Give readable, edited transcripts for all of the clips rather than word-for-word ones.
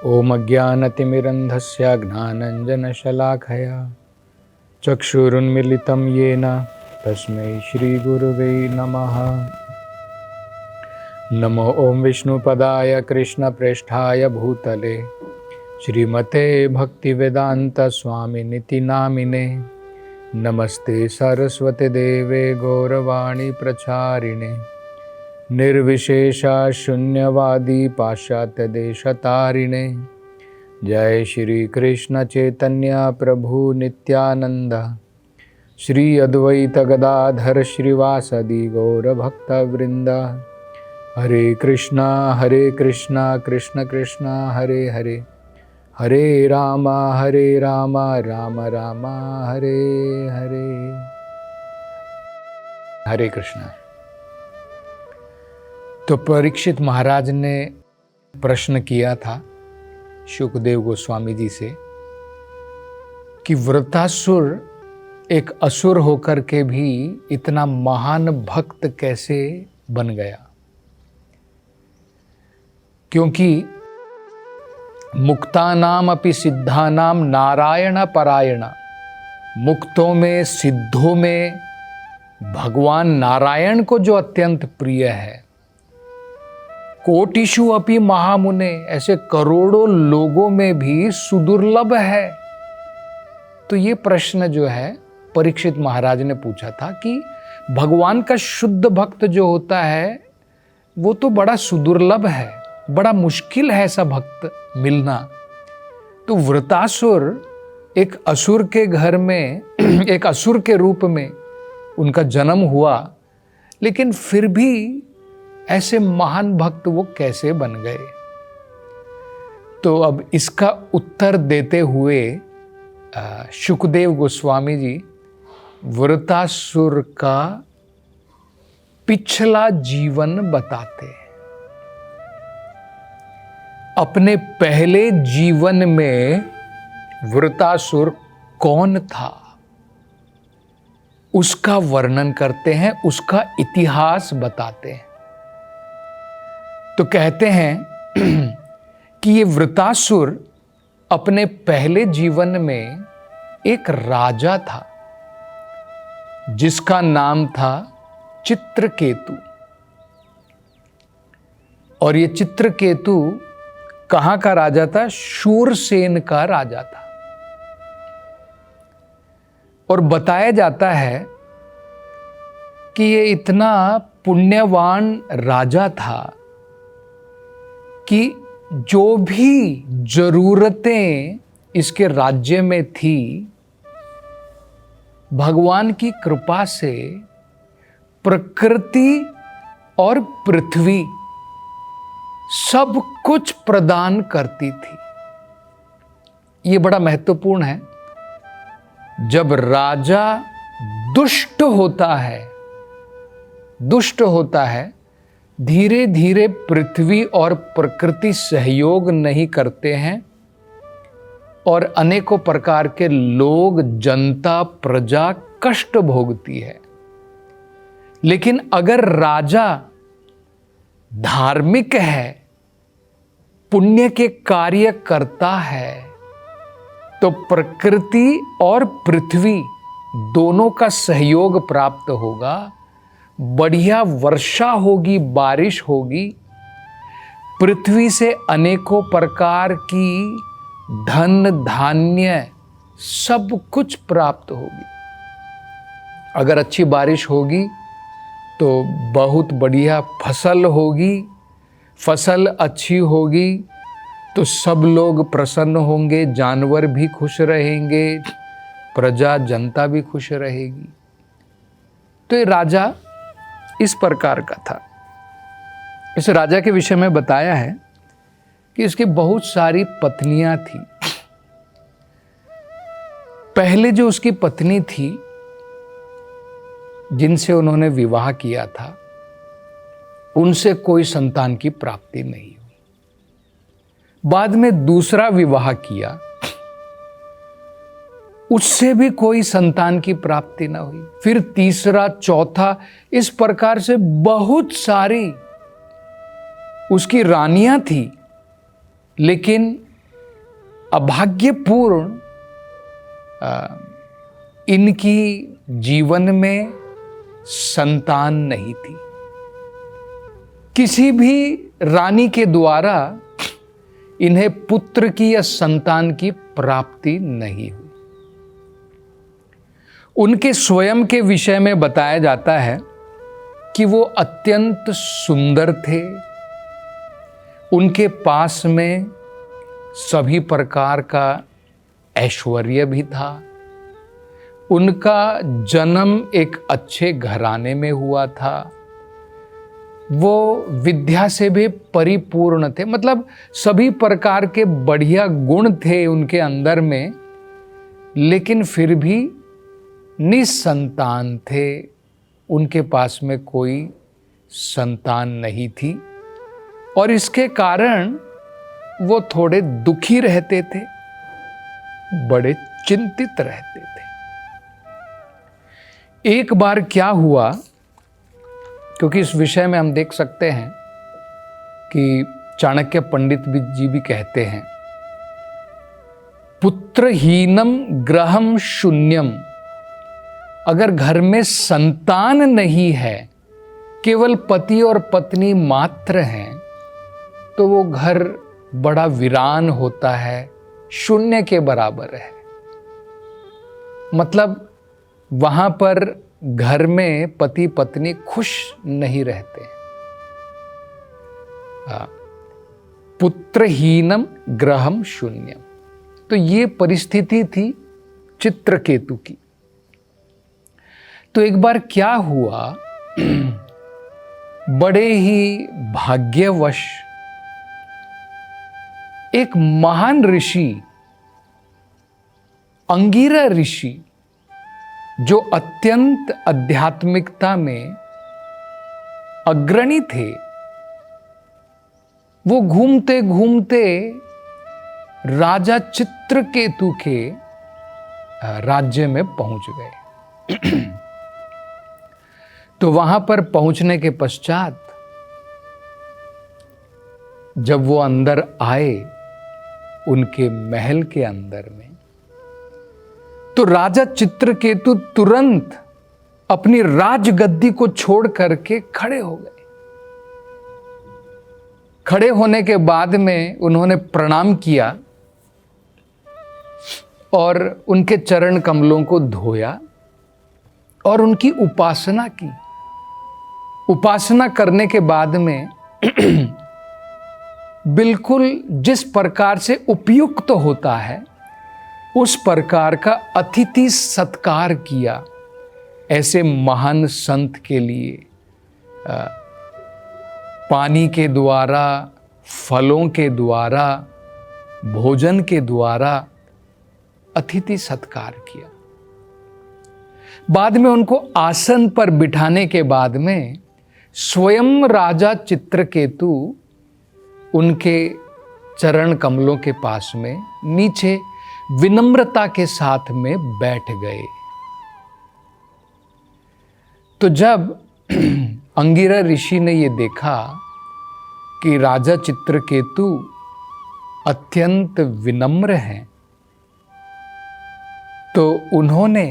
ओम अज्ञानतिमिरन्धस्य ज्ञानाञ्जनशलाखया चक्षुरुन्मीलितं येन तस्मै श्रीगुरुवे नमः। नमो ओम विष्णुपदाय कृष्णप्रेष्ठाय भूतले श्रीमते भक्तिवेदांत स्वामिनिति नामिने। नमस्ते सरस्वती देवे गौरवाणी प्रचारिणे निर्विशेषा शून्यवादी पाश्चात्य देशतारिणे। जय श्री कृष्ण चैतन्य प्रभु नित्यानंद श्री अद्वैत गदाधर श्रीवासदि गौर भक्त वृंद। हरे कृष्णा कृष्ण कृष्ण हरे हरे, हरे राम राम राम हरे हरे। हरे कृष्णा। तो परीक्षित महाराज ने प्रश्न किया था शुकदेव गोस्वामी जी से कि वृत्रासुर एक असुर होकर के भी इतना महान भक्त कैसे बन गया, क्योंकि मुक्तानाम अपि सिद्धानाम नारायण परायण। मुक्तों में सिद्धों में भगवान नारायण को जो अत्यंत प्रिय है, कोटिषु अपि महामुने, ऐसे करोड़ों लोगों में भी सुदुर्लभ है। तो ये प्रश्न जो है परीक्षित महाराज ने पूछा था कि भगवान का शुद्ध भक्त जो होता है वो तो बड़ा सुदुर्लभ है, बड़ा मुश्किल है ऐसा भक्त मिलना। तो वृत्रासुर एक असुर के घर में एक असुर के रूप में उनका जन्म हुआ, लेकिन फिर भी ऐसे महान भक्त वो कैसे बन गए। तो अब इसका उत्तर देते हुए शुकदेव गोस्वामी जी वृत्रासुर का पिछला जीवन बताते हैं। अपने पहले जीवन में वृत्रासुर कौन था उसका वर्णन करते हैं, उसका इतिहास बताते हैं। तो कहते हैं कि ये वृत्रासुर अपने पहले जीवन में एक राजा था जिसका नाम था चित्रकेतु। और ये चित्रकेतु कहाँ का राजा था? शूरसेन का राजा था। और बताया जाता है कि ये इतना पुण्यवान राजा था कि जो भी जरूरतें इसके राज्य में थी, भगवान की कृपा से प्रकृति और पृथ्वी सब कुछ प्रदान करती थी। ये बड़ा महत्वपूर्ण है। जब राजा दुष्ट होता है, धीरे धीरे पृथ्वी और प्रकृति सहयोग नहीं करते हैं और अनेकों प्रकार के लोग, जनता, प्रजा कष्ट भोगती है। लेकिन अगर राजा धार्मिक है, पुण्य के कार्य करता है, तो प्रकृति और पृथ्वी दोनों का सहयोग प्राप्त होगा, बढ़िया वर्षा होगी, बारिश होगी, पृथ्वी से अनेकों प्रकार की धन धान्य सब कुछ प्राप्त होगी। अगर अच्छी बारिश होगी तो बहुत बढ़िया फसल होगी, फसल अच्छी होगी तो सब लोग प्रसन्न होंगे, जानवर भी खुश रहेंगे, प्रजा जनता भी खुश रहेगी। तो ये राजा इस प्रकार का था। इस राजा के विषय में बताया है कि इसकी बहुत सारी पत्नियां थी। पहले जो उसकी पत्नी थी जिनसे उन्होंने विवाह किया था, उनसे कोई संतान की प्राप्ति नहीं हुई। बाद में दूसरा विवाह किया, उससे भी कोई संतान की प्राप्ति न हुई। फिर तीसरा, चौथा, इस प्रकार से बहुत सारी उसकी रानियां थी, लेकिन अभाग्यपूर्ण इनकी जीवन में संतान नहीं थी। किसी भी रानी के द्वारा इन्हें पुत्र की या संतान की प्राप्ति नहीं हुई। उनके स्वयं के विषय में बताया जाता है कि वो अत्यंत सुंदर थे। उनके पास में सभी प्रकार का ऐश्वर्य भी था। उनका जन्म एक अच्छे घराने में हुआ था। वो विद्या से भी परिपूर्ण थे, मतलब सभी प्रकार के बढ़िया गुण थे उनके अंदर में, लेकिन फिर भी निसंतान थे। उनके पास में कोई संतान नहीं थी और इसके कारण वो थोड़े दुखी रहते थे, बड़े चिंतित रहते थे। एक बार क्या हुआ, क्योंकि इस विषय में हम देख सकते हैं कि चाणक्य पंडित जी भी कहते हैं, पुत्रहीनम ग्रहम शून्यम। अगर घर में संतान नहीं है, केवल पति और पत्नी मात्र हैं, तो वो घर बड़ा वीरान होता है, शून्य के बराबर है। मतलब वहां पर घर में पति पत्नी खुश नहीं रहते। पुत्रहीनम ग्रहम शून्यम। तो ये परिस्थिति थी चित्रकेतु की। तो एक बार क्या हुआ, बड़े ही भाग्यवश एक महान ऋषि, अंगिरा ऋषि, जो अत्यंत आध्यात्मिकता में अग्रणी थे, वो घूमते घूमते राजा चित्रकेतु के राज्य में पहुंच गए। तो वहां पर पहुंचने के पश्चात जब वो अंदर आए उनके महल के अंदर में, तो राजा चित्रकेतु तुरंत अपनी राजगद्दी को छोड़ करके खड़े हो गए। खड़े होने के बाद में उन्होंने प्रणाम किया और उनके चरण कमलों को धोया और उनकी उपासना की। उपासना करने के बाद में बिल्कुल जिस प्रकार से उपयुक्त होता है उस प्रकार का अतिथि सत्कार किया। ऐसे महान संत के लिए पानी के द्वारा, फलों के द्वारा, भोजन के द्वारा अतिथि सत्कार किया। बाद में उनको आसन पर बिठाने के बाद में स्वयं राजा चित्रकेतु उनके चरण कमलों के पास में नीचे विनम्रता के साथ में बैठ गए। तो जब अंगिरा ऋषि ने ये देखा कि राजा चित्रकेतु अत्यंत विनम्र हैं, तो उन्होंने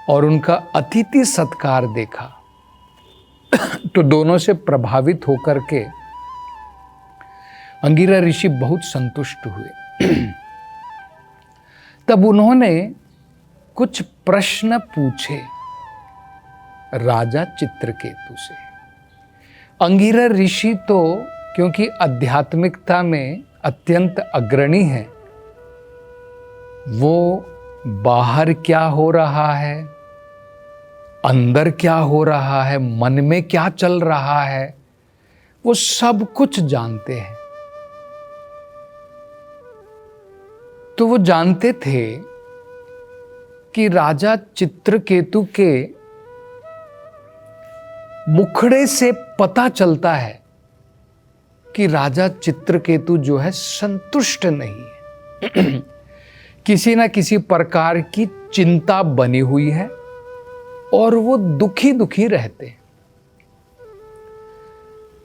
और उनका अतिथि सत्कार देखा तो दोनों से प्रभावित होकर के अंगिरा ऋषि बहुत संतुष्ट हुए। तब उन्होंने कुछ प्रश्न पूछे राजा चित्रकेतु से। अंगिरा ऋषि तो क्योंकि आध्यात्मिकता में अत्यंत अग्रणी है, वो बाहर क्या हो रहा है, अंदर क्या हो रहा है, मन में क्या चल रहा है, वो सब कुछ जानते हैं। तो वो जानते थे कि राजा चित्रकेतु के मुखड़े से पता चलता है कि राजा चित्रकेतु जो है संतुष्ट नहीं है। किसी ना किसी प्रकार की चिंता बनी हुई है और वो दुखी दुखी रहते हैं।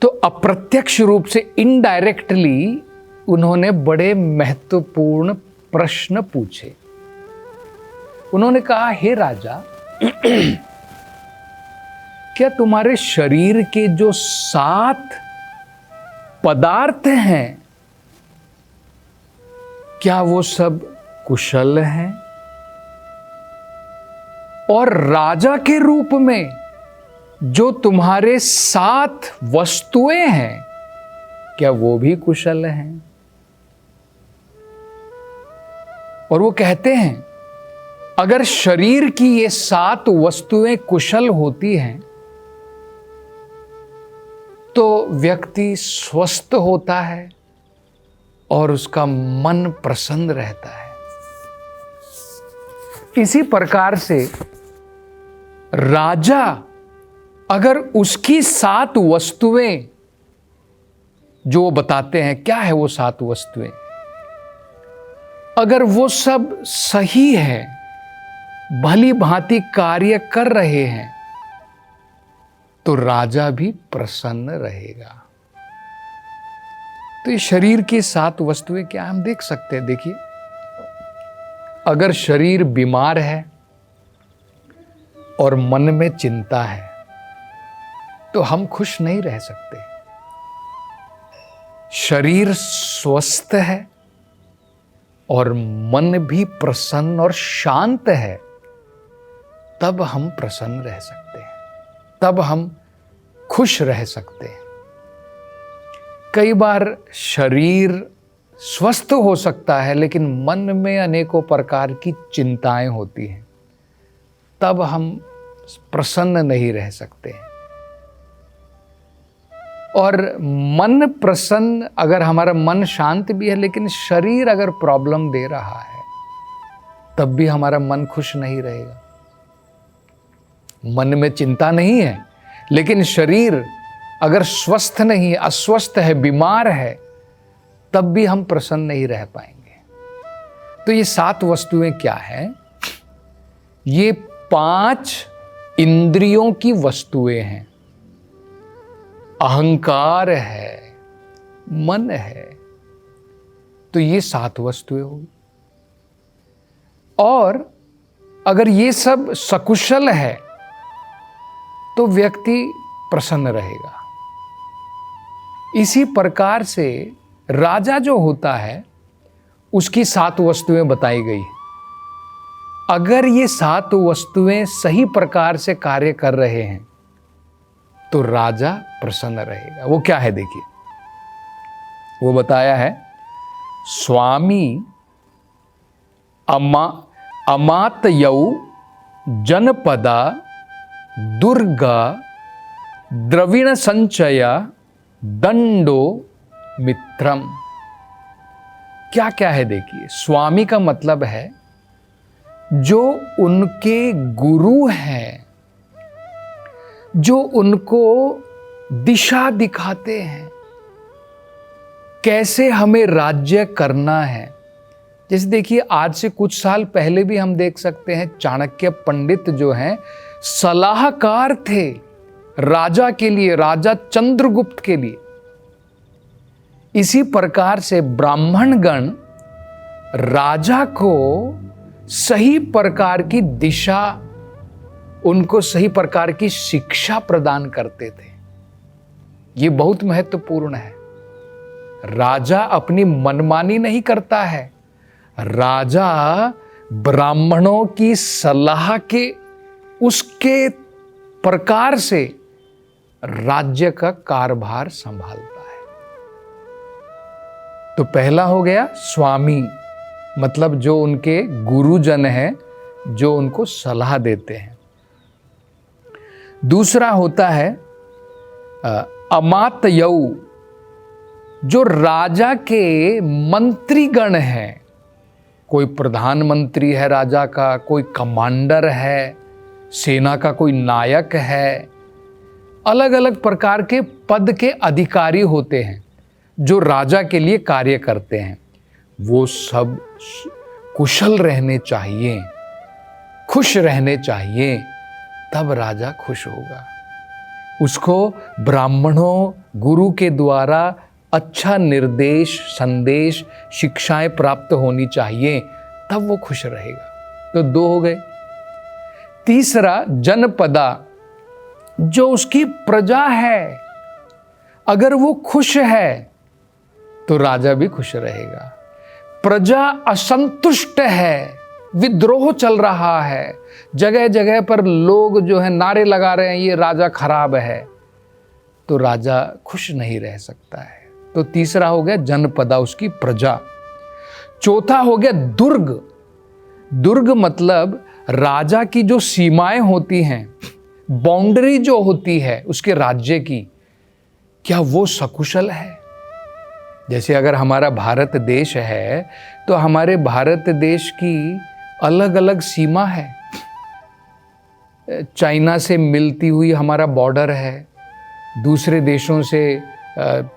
तो अप्रत्यक्ष रूप से, इनडायरेक्टली उन्होंने बड़े महत्वपूर्ण प्रश्न पूछे। उन्होंने कहा, हे राजा, क्या तुम्हारे शरीर के जो 7 पदार्थ हैं, क्या वो सब कुशल हैं? और राजा के रूप में जो तुम्हारे 7 वस्तुएं हैं, क्या वो भी कुशल हैं? और वो कहते हैं, अगर शरीर की ये 7 वस्तुएं कुशल होती हैं तो व्यक्ति स्वस्थ होता है और उसका मन प्रसन्न रहता है। इसी प्रकार से राजा अगर उसकी 7 वस्तुएं जो बताते हैं, क्या है वो 7 वस्तुएं, अगर वो सब सही है, भली भांति कार्य कर रहे हैं, तो राजा भी प्रसन्न रहेगा। तो ये शरीर की 7 वस्तुएं क्या हम देख सकते हैं। देखिए, अगर शरीर बीमार है और मन में चिंता है तो हम खुश नहीं रह सकते। शरीर स्वस्थ है और मन भी प्रसन्न और शांत है, तब हम प्रसन्न रह सकते हैं, तब हम खुश रह सकते हैं। कई बार शरीर स्वस्थ हो सकता है लेकिन मन में अनेकों प्रकार की चिंताएं होती हैं, तब हम प्रसन्न नहीं रह सकते हैं। और मन प्रसन्न, अगर हमारा मन शांत भी है लेकिन शरीर अगर प्रॉब्लम दे रहा है, तब भी हमारा मन खुश नहीं रहेगा। मन में चिंता नहीं है लेकिन शरीर अगर स्वस्थ नहीं, अस्वस्थ है, बीमार है, तब भी हम प्रसन्न नहीं रह पाएंगे। तो ये 7 वस्तुएं क्या है? ये 5 इंद्रियों की वस्तुएं हैं। अहंकार है, मन है, तो ये 7 वस्तुएं होगी। और अगर ये सब सकुशल है तो व्यक्ति प्रसन्न रहेगा। इसी प्रकार से राजा जो होता है उसकी 7 वस्तुएं बताई गई। अगर ये 7 वस्तुएं सही प्रकार से कार्य कर रहे हैं तो राजा प्रसन्न रहेगा। वो क्या है देखिए, वो बताया है, स्वामी अमातयौ जनपदा दुर्गा द्रविण संचया दंडो मित्रम। क्या क्या है देखिए। स्वामी का मतलब है जो उनके गुरु हैं, जो उनको दिशा दिखाते हैं, कैसे हमें राज्य करना है। जैसे देखिए, आज से कुछ साल पहले भी हम देख सकते हैं, चाणक्य पंडित जो हैं सलाहकार थे राजा के लिए, राजा चंद्रगुप्त के लिए। इसी प्रकार से ब्राह्मणगण राजा को सही प्रकार की दिशा, उनको सही प्रकार की शिक्षा प्रदान करते थे। ये बहुत महत्वपूर्ण है। राजा अपनी मनमानी नहीं करता है, राजा ब्राह्मणों की सलाह के उसके प्रकार से राज्य का कारभार संभालता है। तो पहला हो गया स्वामी, मतलब जो उनके गुरुजन हैं, जो उनको सलाह देते हैं। दूसरा होता है अमातयौ, जो राजा के मंत्रीगण हैं। कोई प्रधानमंत्री है राजा का, कोई कमांडर है, सेना का कोई नायक है, अलग अलग प्रकार के पद के अधिकारी होते हैं जो राजा के लिए कार्य करते हैं। वो सब कुशल रहने चाहिए, खुश रहने चाहिए, तब राजा खुश होगा। उसको ब्राह्मणों गुरु के द्वारा अच्छा निर्देश, संदेश, शिक्षाएं प्राप्त होनी चाहिए, तब वो खुश रहेगा। तो 2 हो गए। तीसरा, जनपदा, जो उसकी प्रजा है, अगर वो खुश है तो राजा भी खुश रहेगा। प्रजा असंतुष्ट है, विद्रोह चल रहा है, जगह जगह पर लोग जो है नारे लगा रहे हैं ये राजा खराब है, तो राजा खुश नहीं रह सकता है। तो तीसरा हो गया जनपदा, उसकी प्रजा। चौथा हो गया दुर्ग। दुर्ग मतलब राजा की जो सीमाएं होती हैं, बाउंड्री जो होती है उसके राज्य की, क्या वो सकुशल है? जैसे अगर हमारा भारत देश है तो हमारे भारत देश की अलग अलग सीमा है। चाइना से मिलती हुई हमारा बॉर्डर है, दूसरे देशों से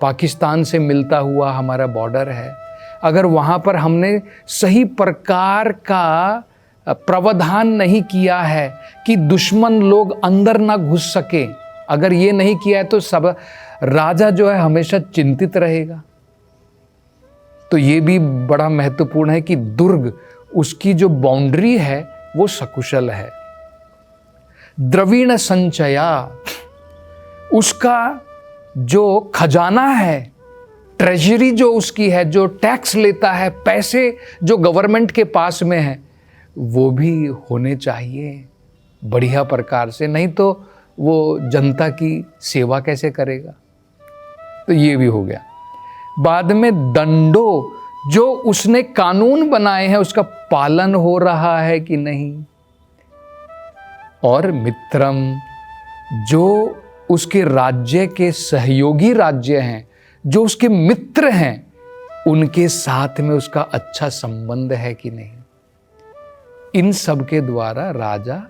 पाकिस्तान से मिलता हुआ हमारा बॉर्डर है। अगर वहाँ पर हमने सही प्रकार का प्रावधान नहीं किया है कि दुश्मन लोग अंदर ना घुस सके, अगर ये नहीं किया है तो सब राजा जो है हमेशा चिंतित रहेगा। तो ये भी बड़ा महत्वपूर्ण है कि दुर्ग, उसकी जो बाउंड्री है वो सकुशल है। द्रविण संचया, उसका जो खजाना है, ट्रेजरी जो उसकी है, जो टैक्स लेता है, पैसे जो गवर्नमेंट के पास में है, वो भी होने चाहिए बढ़िया प्रकार से, नहीं तो वो जनता की सेवा कैसे करेगा। तो ये भी हो गया। बाद में दंडो, जो उसने कानून बनाए हैं उसका पालन हो रहा है कि नहीं। और मित्रम, जो उसके राज्य के सहयोगी राज्य हैं, जो उसके मित्र हैं, उनके साथ में उसका अच्छा संबंध है कि नहीं। इन सब के द्वारा राजा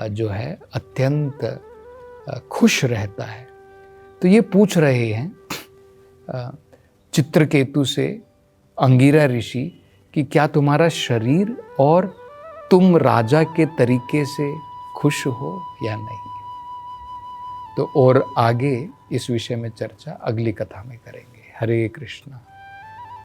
जो है अत्यंत खुश रहता है। तो ये पूछ रहे हैं चित्रकेतु से अंगिरा ऋषि कि क्या तुम्हारा शरीर और तुम राजा के तरीके से खुश हो या नहीं। तो और आगे इस विषय में चर्चा अगली कथा में करेंगे। हरे कृष्णा।